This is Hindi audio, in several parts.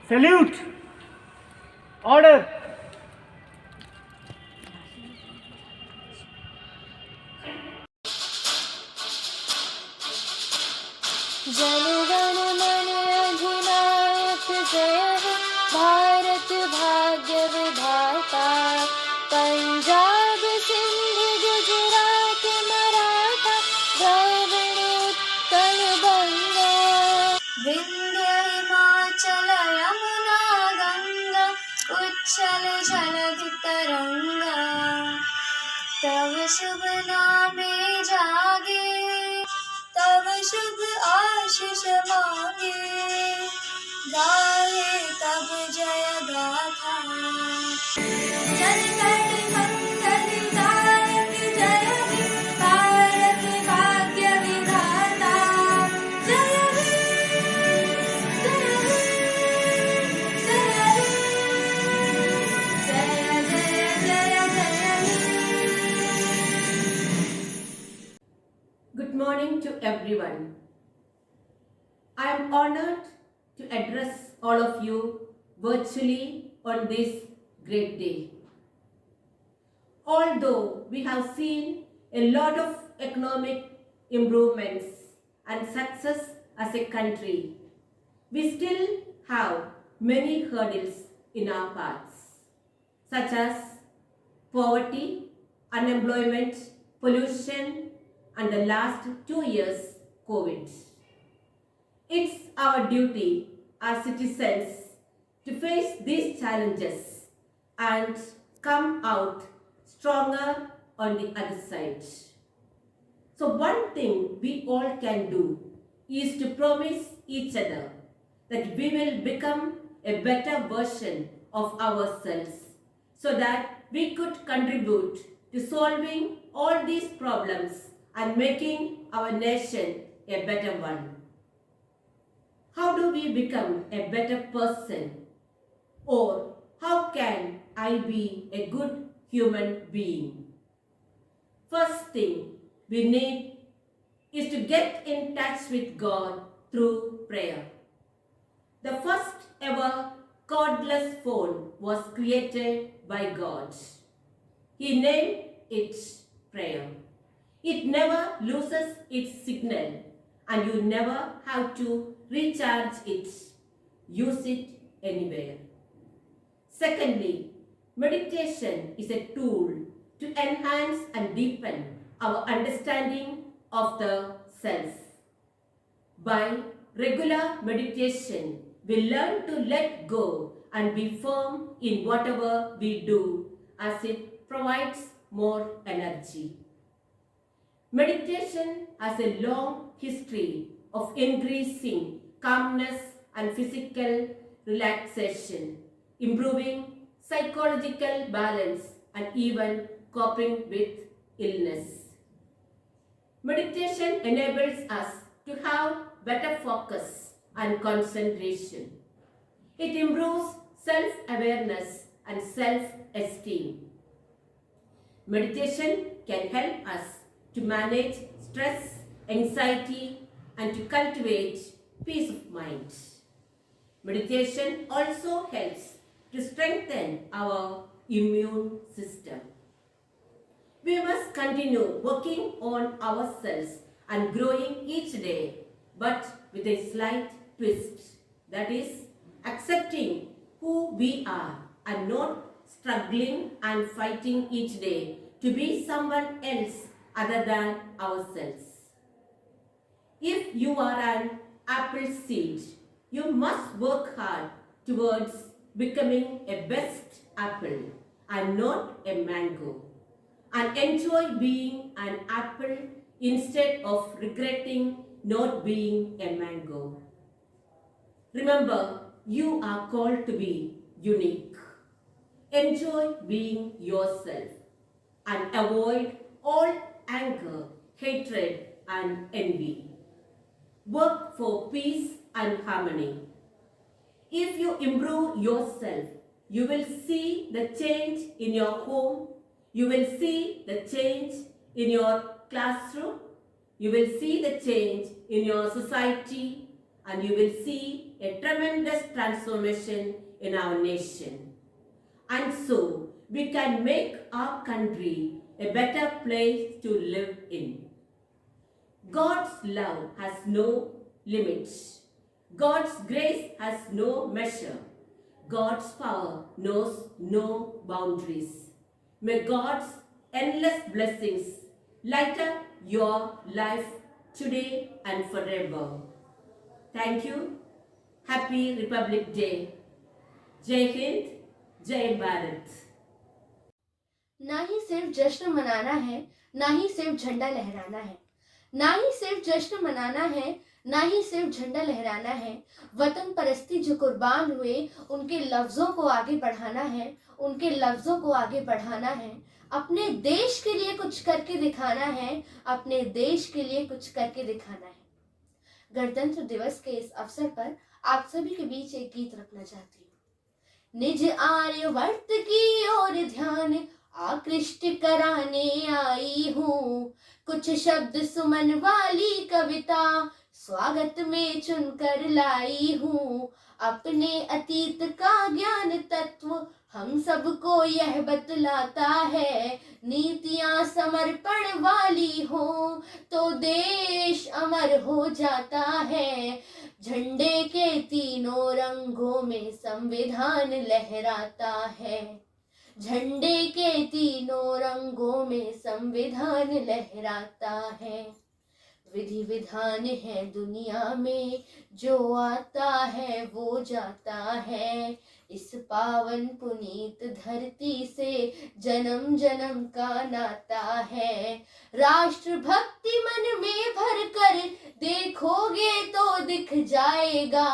Salute! Order! जनगण मन अधिनायक जय हे भारत भाग्य विधाता पंजाब सिंध गुजरात मराठा द्रविड़ उत्कल बंगा विंध्य हिमाचल यमुना गंगा उच्छल जलधि तरंगा तव शुभ नामे जागे तव शुभ आशीष मांगे गाए तब जय गाथा जनगण मंगल दायक जय हे भारत भाग्य विधाता जय हे जय हे जय हे जय जय जय हे। Good morning to everyone. I am honored to address all of you virtually on this great day. Although we have seen a lot of economic improvements and success as a country, we still have many hurdles in our paths, such as poverty, unemployment, pollution, and the last 2 years, COVID. It's our duty as citizens to face these challenges and come out stronger on the other side. So one thing we all can do is to promise each other that we will become a better version of ourselves so that we could contribute to solving all these problems and making our nation a better one. How do we become a better person? Or how can I be a good human being? First thing we need is to get in touch with God through prayer. The first ever cordless phone was created by God. He named it prayer. It never loses its signal and you never have to recharge it. Use it anywhere. Secondly, meditation is a tool to enhance and deepen our understanding of the self. By regular meditation, we learn to let go and be firm in whatever we do as it provides more energy. Meditation has a long history of increasing calmness and physical relaxation, improving psychological balance and even coping with illness. Meditation enables us to have better focus and concentration. It improves self-awareness and self-esteem. Meditation can help us to manage stress, anxiety, and to cultivate peace of mind. Meditation also helps to strengthen our immune system. We must continue working on ourselves and growing each day, but with a slight twist. That is, accepting who we are and not struggling and fighting each day to be someone else other than ourselves. If you are an apple seed, you must work hard towards becoming a best apple and not a mango, and enjoy being an apple instead of regretting not being a mango. Remember, you are called to be unique. Enjoy being yourself and avoid all anger, hatred, and envy. Work for peace and harmony. If you improve yourself, you will see the change in your home, you will see the change in your classroom, you will see the change in your society, and you will see a tremendous transformation in our nation. And so, we can make our country a better place to live in. God's love has no limits. God's grace has no measure. God's power knows no boundaries. May God's endless blessings light up your life today and forever. Thank you. Happy Republic Day. Jai Hind, Jai Bharat. ना ही सिर्फ जश्न मनाना है, ना ही सिर्फ झंडा लहराना है, ना ही सिर्फ जश्न मनाना है, ना ही सिर्फ झंडा लहराना है। वतन परस्ती जो कुर्बान हुए, उनके लफ्जों को आगे बढ़ाना है, उनके लफ्जों को आगे बढ़ाना है। अपने देश के लिए कुछ करके दिखाना है, अपने देश के लिए कुछ करके दिखाना है। गणतंत्र दिवस के इस अवसर पर आप सभी के बीच एक गीत रखना चाहती हूँ। निज आर्यवर्त की ओर ध्यान आकृष्ट कराने आई हूँ, कुछ शब्द सुमन वाली कविता स्वागत में चुनकर लाई हूँ। अपने अतीत का ज्ञान तत्व हम सबको यह बतलाता है, नीतियां समर्पण वाली हो तो देश अमर हो जाता है। झंडे के तीनों रंगों में संविधान लहराता है, झंडे के तीनों रंगों में संविधान लहराता है। विधि विधान है दुनिया में, जो आता है वो जाता है। इस पावन पुनीत धरती से जन्म जन्म का नाता है। राष्ट्र भक्ति मन में भर कर देखोगे तो दिख जाएगा,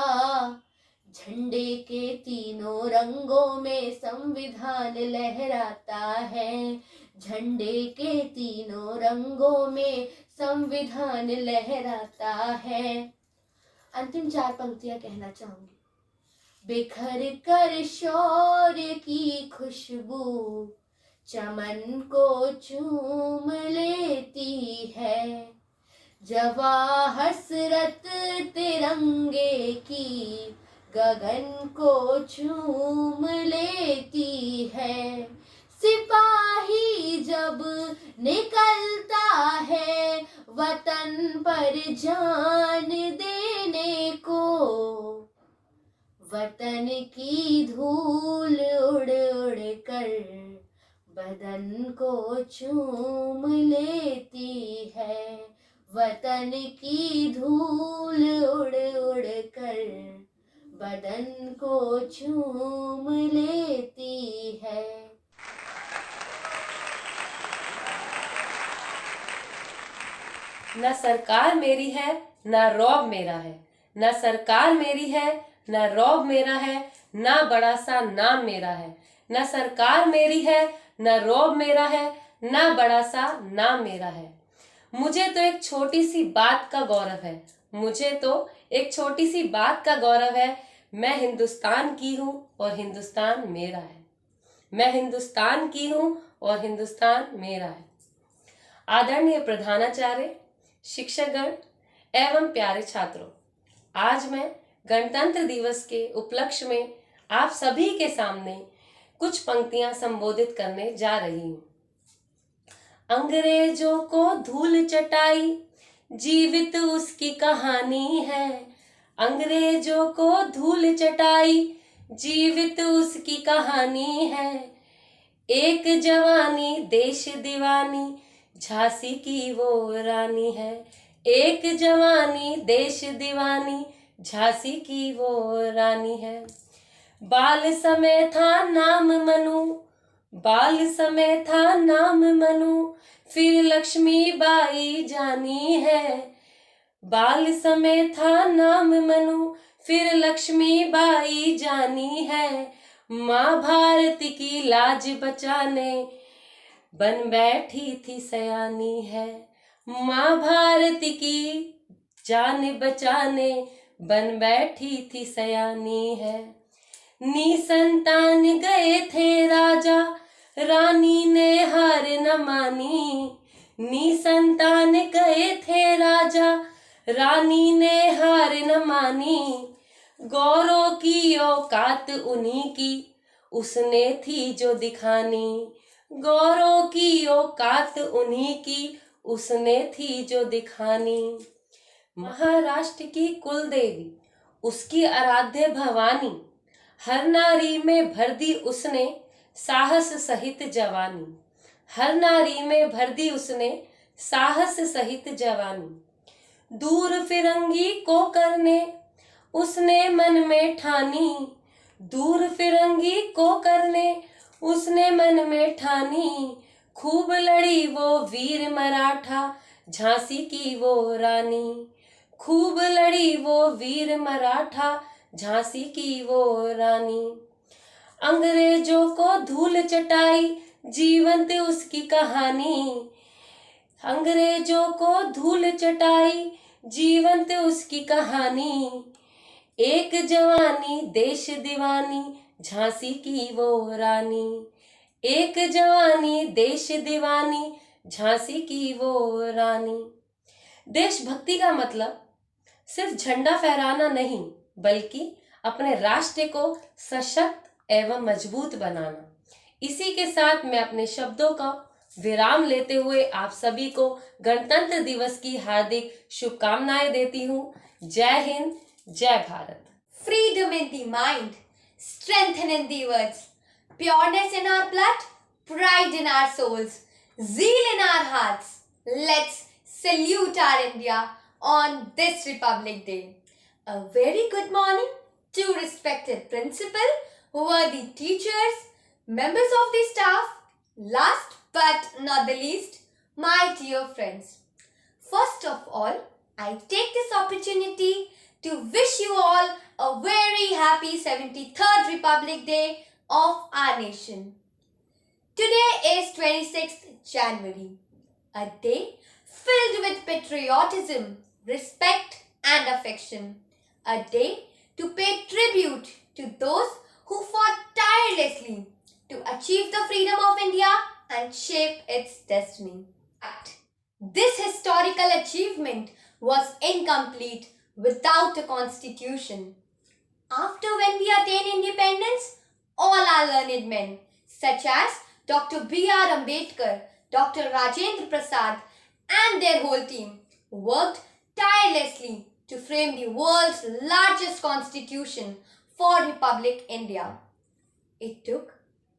झंडे के तीनों रंगों में संविधान लहराता है, झंडे के तीनों रंगों में संविधान लहराता है। अंतिम 4 पंक्तियां कहना चाहूंगी। बिखर कर शौर्य की खुशबू चमन को चूम लेती है, जवा हसरत तिरंगे की गगन को चूम लेती है। सिपाही जब निकलता है वतन पर जान देने को, वतन की धूल उड़ उड़ कर बदन को चूम लेती है, वतन की धूल उड़ उड़ कर बदन को चूम लेती है। न सरकार मेरी है न रौब मेरा है, न सरकार मेरी है न रौब मेरा है, न बड़ा सा नाम मेरा है। न सरकार मेरी है न रौब मेरा है, न बड़ा सा नाम मेरा है। मुझे तो एक छोटी सी बात का गौरव है, मुझे तो एक छोटी सी बात का गौरव है। मैं हिंदुस्तान की हूँ और हिंदुस्तान मेरा है, मैं हिंदुस्तान की हूँ और हिंदुस्तान मेरा है। आदरणीय प्रधानाचार्य, शिक्षकगण एवं प्यारे छात्रों, आज मैं गणतंत्र दिवस के उपलक्ष्य में आप सभी के सामने कुछ पंक्तियां संबोधित करने जा रही हूँ। अंग्रेजों को धूल चटाई जीवित उसकी कहानी है, अंग्रेजों को धूल चटाई जीवित उसकी कहानी है। एक जवानी देश दीवानी झांसी की वो रानी है, एक जवानी देश दीवानी झांसी की वो रानी है। बाल समय था नाम मनु, बाल समय था नाम मनु, फिर लक्ष्मीबाई जानी है। बाल समय था नाम मनु, फिर लक्ष्मीबाई जानी है। माँ भारत की लाज बचाने बन बैठी थी सयानी है, माँ भारत की जान बचाने बन बैठी थी सयानी है। निसंतान गए थे राजा रानी ने हार न मानी, निसंतान गए थे राजा रानी ने हार न मानी। गौरव की औकात उन्हीं की उसने थी जो दिखानी। गौरव की औकात उन्हीं की उसने थी जो दिखानी। महाराष्ट्र की कुल देवी उसकी आराध्य भवानी। हर नारी में भर दी उसने साहस सहित जवानी। हर नारी में भर दी उसने साहस सहित जवानी। दूर फिरंगी को करने उसने मन में ठानी। दूर फिरंगी को करने उसने मन में ठानी। खूब लड़ी वो वीर मराठा झांसी की वो रानी। खूब लड़ी वो वीर मराठा झांसी की वो रानी। अंग्रेजों को धूल चटाई जीवंत उसकी कहानी। अंग्रेजों को धूल चटाई जीवंत उसकी कहानी। एक जवानी देश दीवानी झांसी की वो रानी। एक जवानी देश दीवानी झांसी की वो रानी। देशभक्ति का मतलब सिर्फ झंडा फहराना नहीं बल्कि अपने राष्ट्र को सशक्त एवं मजबूत बनाना। इसी के साथ मैं अपने शब्दों का विराम लेते हुए आप सभी को गणतंत्र दिवस की हार्दिक शुभकामनाएं देती हूँ। जय हिंद, जय Bharat. Freedom in the mind, strength in the words, pureness in our blood, pride in our souls, zeal in our hearts. Let's salute our India on this Republic Day. A very good morning to respected principal, worthy teachers, members of the staff, last but not the least, my dear friends. First of all, I take this opportunity to wish you all a very happy 73rd Republic Day of our nation. Today is 26th January, a day filled with patriotism, respect and affection. A day to pay tribute to those who fought tirelessly to achieve the freedom of India and shape its destiny. This historical achievement was incomplete without a constitution. After when we attained independence, all our learned men such as Dr. B.R. Ambedkar, Dr. Rajendra Prasad and their whole team worked tirelessly to frame the world's largest constitution for Republic India. It took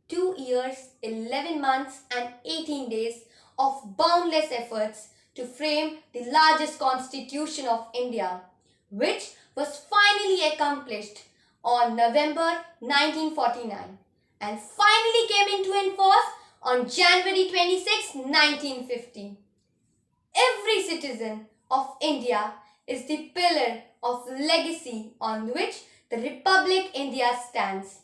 2 years, 11 months and 18 days of boundless efforts to frame the largest constitution of India, which was finally accomplished on November 1949 and finally came into force on January 26, 1950. Every citizen of India is the pillar of legacy on which the Republic India stands.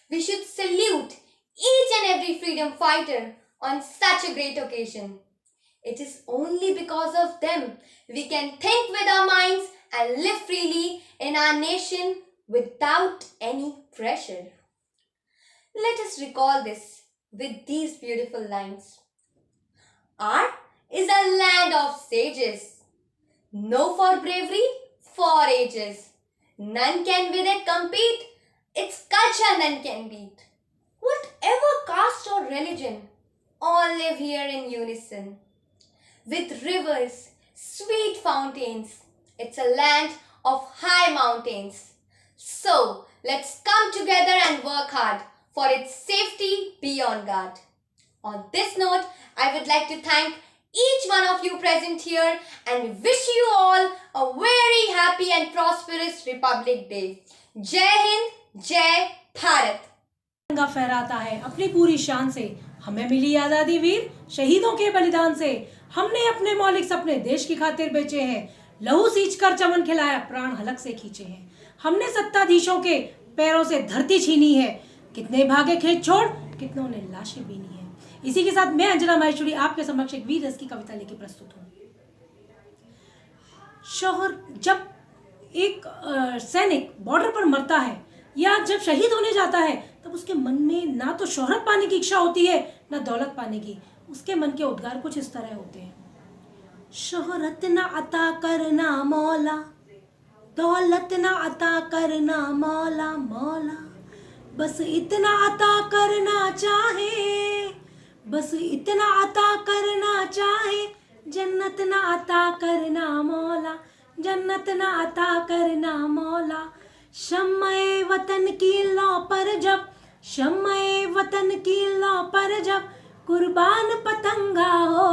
We should salute each and every freedom fighter on such a great occasion. It is only because of them we can think with our minds and live freely in our nation without any pressure. Let us recall this with these beautiful lines. Our is a land of sages, know for bravery, for ages. None can with it compete, its culture none can beat. Whatever caste or religion, all live here in unison. With rivers, sweet fountains, it's a land of high mountains. So, let's come together and work hard for its safety be on guard. On this note, I would like to thank each one of you present here and wish you all a very happy and prosperous Republic Day. Jai Hind, Jai Bharat. तिरंगा फहराता है अपनी पूरी शान से। हमें मिली आज़ादी वीर शहीदों के बलिदान से। हमने अपने मौलिक सपने देश की खातिर बेचे हैं, लहू सींच कर चमन खिलाया, प्राण हलक से खींचे हैं। हमने सत्ताधीशों के पैरों से धरती छीनी है, कितने भागे खेत छोड़, कितनों ने लाशें बीनी है। इसी के साथ मैं अंजना माहेश्वरी आपके समक्ष एक वीर रस की कविता लेके प्रस्तुत हूँ। शौहर जब एक सैनिक बॉर्डर पर मरता है या जब शहीद होने जाता है तब उसके मन में ना तो शोहरत पाने की इच्छा होती है ना दौलत पाने की। उसके मन के उद्गार कुछ इस तरह होते हैं। शोहरत ना अता करना मौला, दौलत ना अता करना मौला मौला, बस इतना अता करना चाहे, बस इतना अता करना चाहे, जन्नत ना अता करना मौला, जन्नत ना अता करना मौला। शम्मे वतन की लौ पर जब, शम्मे वतन की लौ पर जब कुर्बान पतंगा हो,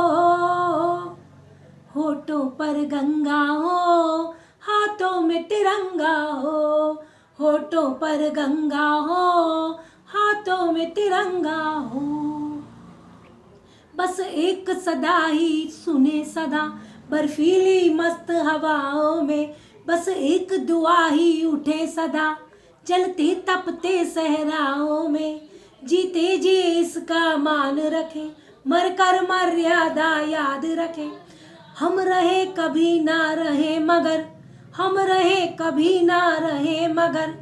होठों पर गंगा हो, हाथों में तिरंगा हो, होठों पर गंगा हो, हाथों में तिरंगा हो। बस एक सदा ही सुने सदा बर्फीली मस्त हवाओं में, बस एक दुआ ही उठे सदा जलते तपते सहराओं में। जीते जी इसका मान रखें, मर कर मर्यादा याद रखें, हम रहे कभी ना रहे मगर, हम रहे कभी ना रहे मगर,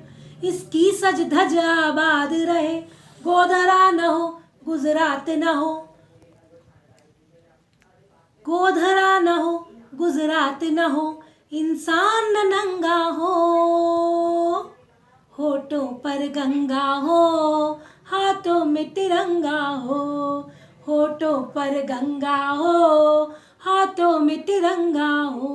इसकी सज धज आबाद रहे, गोधरा न हो गुजरात न हो, गोधरा न हो गुजरात न हो, इंसान न नंगा हो, होठों पर गंगा हो, हाथों में तिरंगा हो, होठों पर गंगा हो, हाथों में तिरंगा हो।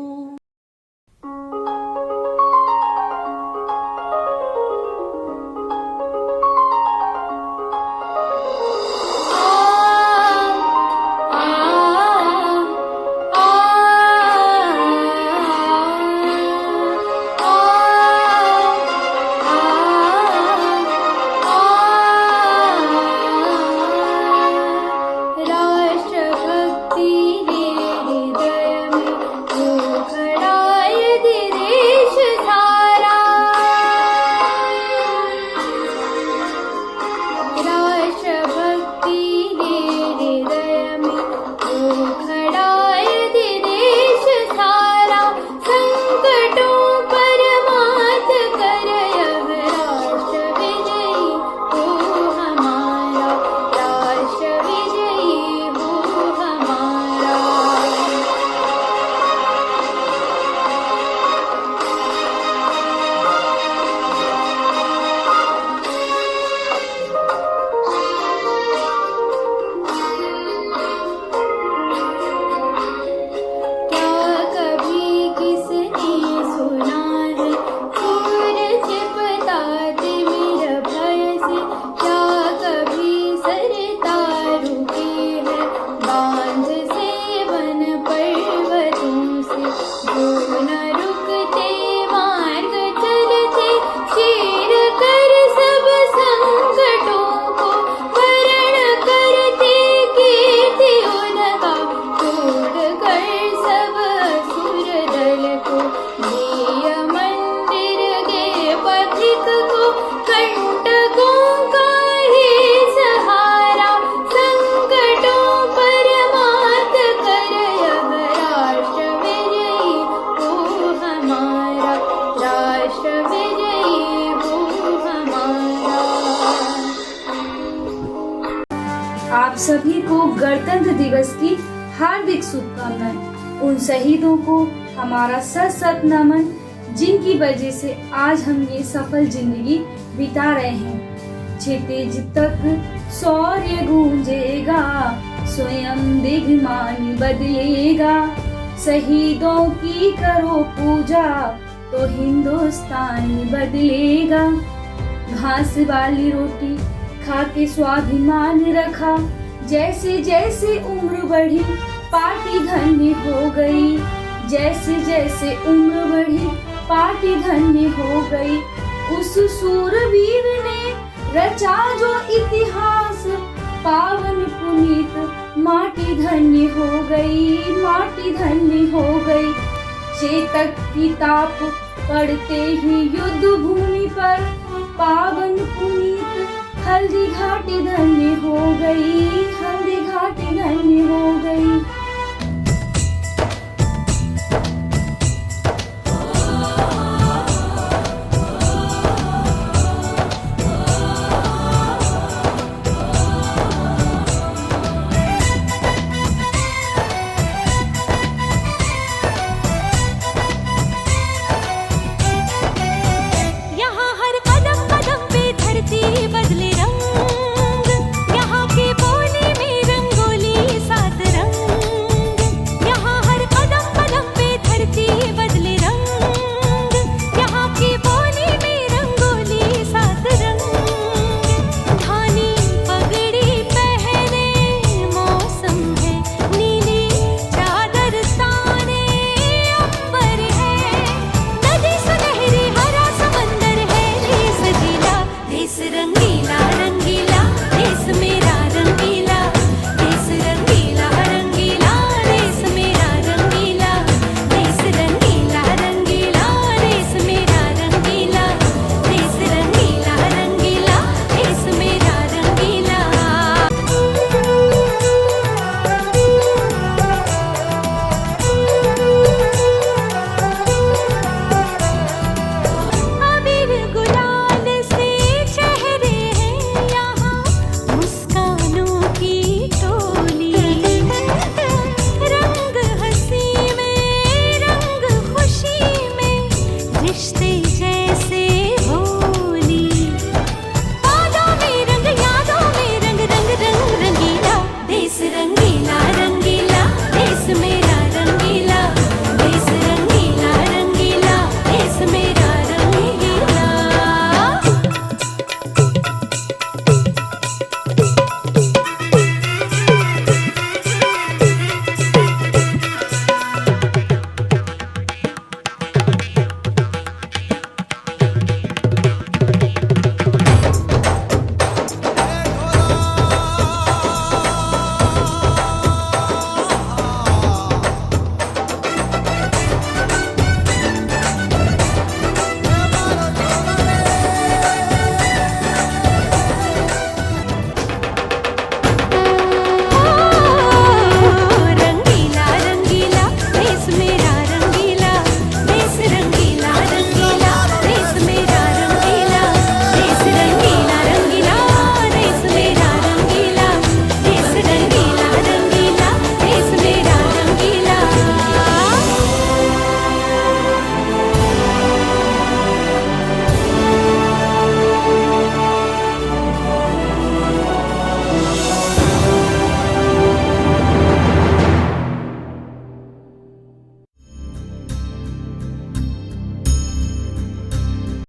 आप सभी को गणतंत्र दिवस की हार्दिक शुभकामनाएं। उन शहीदों को हमारा सत सत नमन, जिनकी वजह से आज हम ये सफल जिंदगी बिता रहे हैं। क्षितिज तक शौर्य गूंजेगा, स्वयं दिग्मान बदलेगा, शहीदों की करो पूजा तो हिंदुस्तान बदलेगा। घास वाली रोटी खा के स्वाभिमान रखा, जैसे जैसे उम्र बढ़ी पार्टी धन्य हो गई, जैसे जैसे उम्र बढ़ी पार्टी धन्य हो गई। उस सूरवीर ने रचा जो इतिहास, पावन पुनीत माटी धन्य हो गई, माटी धन्य हो गई। चेतक की ताप पड़ते ही युद्ध भूमि पर, पावन पुनीत हल्दी घाटी धन्य हो गई, हल्दी घाटी धन्य हो गई।